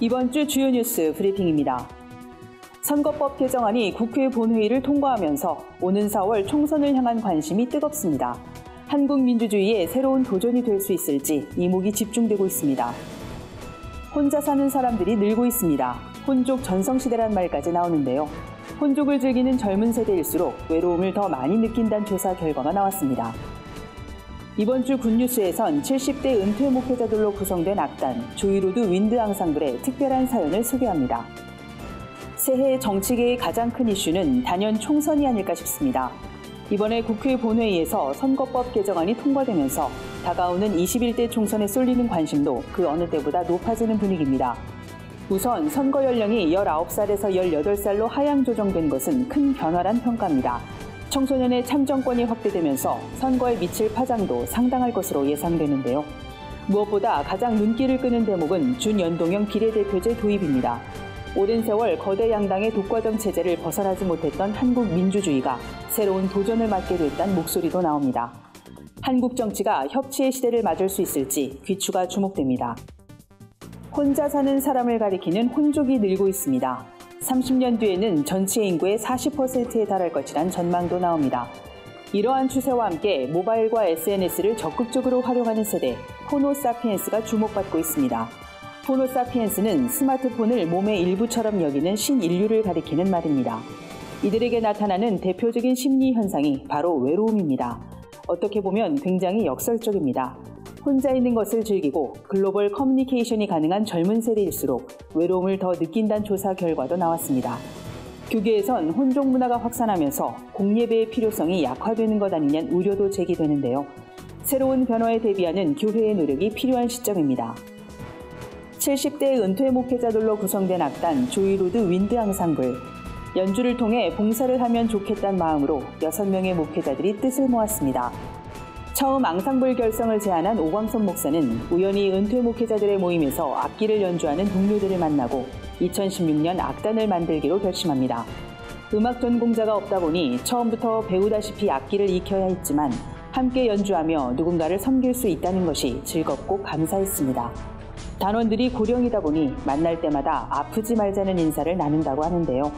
이번 주 주요 뉴스 브리핑입니다. 선거법 개정안이 국회 본회의를 통과하면서 오는 4월 총선을 향한 관심이 뜨겁습니다. 한국 민주주의의 새로운 도전이 될 수 있을지 이목이 집중되고 있습니다. 혼자 사는 사람들이 늘고 있습니다. 혼족 전성시대란 말까지 나오는데요. 혼족을 즐기는 젊은 세대일수록 외로움을 더 많이 느낀다는 조사 결과가 나왔습니다. 이번 주 굿뉴스에선 70대 은퇴 목회자들로 구성된 악단 조이로드 윈드 앙상블의 특별한 사연을 소개합니다. 새해 정치계의 가장 큰 이슈는 단연 총선이 아닐까 싶습니다. 이번에 국회 본회의에서 선거법 개정안이 통과되면서 다가오는 21대 총선에 쏠리는 관심도 그 어느 때보다 높아지는 분위기입니다. 우선 선거 연령이 19살에서 18살로 하향 조정된 것은 큰 변화란 평가입니다. 청소년의 참정권이 확대되면서 선거에 미칠 파장도 상당할 것으로 예상되는데요. 무엇보다 가장 눈길을 끄는 대목은 준연동형 비례대표제 도입입니다. 오랜 세월 거대 양당의 독과점 체제를 벗어나지 못했던 한국 민주주의가 새로운 도전을 맞게 됐다는 목소리도 나옵니다. 한국 정치가 협치의 시대를 맞을 수 있을지 귀추가 주목됩니다. 혼자 사는 사람을 가리키는 혼족이 늘고 있습니다. 30년 뒤에는 전체 인구의 40%에 달할 것이란 전망도 나옵니다. 이러한 추세와 함께 모바일과 SNS를 적극적으로 활용하는 세대, 호모사피엔스가 주목받고 있습니다. 호모사피엔스는 스마트폰을 몸의 일부처럼 여기는 신인류를 가리키는 말입니다. 이들에게 나타나는 대표적인 심리 현상이 바로 외로움입니다. 어떻게 보면 굉장히 역설적입니다. 혼자 있는 것을 즐기고 글로벌 커뮤니케이션이 가능한 젊은 세대일수록 외로움을 더 느낀다는 조사 결과도 나왔습니다. 교계에선 혼족 문화가 확산하면서 공예배의 필요성이 약화되는 것 아니냐는 우려도 제기되는데요. 새로운 변화에 대비하는 교회의 노력이 필요한 시점입니다. 70대 은퇴 목회자들로 구성된 악단 조이로드 윈드 앙상블. 연주를 통해 봉사를 하면 좋겠다는 마음으로 6명의 목회자들이 뜻을 모았습니다. 처음 앙상블 결성을 제안한 오광선 목사는 우연히 은퇴 목회자들의 모임에서 악기를 연주하는 동료들을 만나고 2016년 악단을 만들기로 결심합니다. 음악 전공자가 없다 보니 처음부터 배우다시피 악기를 익혀야 했지만 함께 연주하며 누군가를 섬길 수 있다는 것이 즐겁고 감사했습니다. 단원들이 고령이다 보니 만날 때마다 아프지 말자는 인사를 나눈다고 하는데요.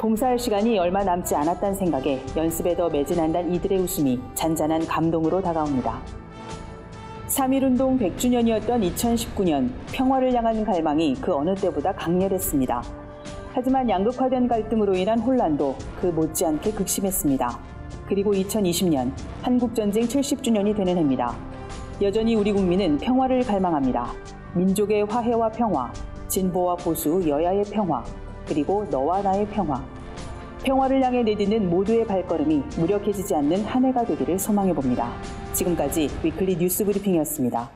봉사할 시간이 얼마 남지 않았다는 생각에 연습에 더 매진한다는 이들의 웃음이 잔잔한 감동으로 다가옵니다. 3.1운동 100주년이었던 2019년 평화를 향한 갈망이 그 어느 때보다 강렬했습니다. 하지만 양극화된 갈등으로 인한 혼란도 그 못지않게 극심했습니다. 그리고 2020년 한국전쟁 70주년이 되는 해입니다. 여전히 우리 국민은 평화를 갈망합니다. 민족의 화해와 평화, 진보와 보수, 여야의 평화, 그리고 너와 나의 평화. 평화를 향해 내딛는 모두의 발걸음이 무력해지지 않는 한 해가 되기를 소망해봅니다. 지금까지 위클리 뉴스 브리핑이었습니다.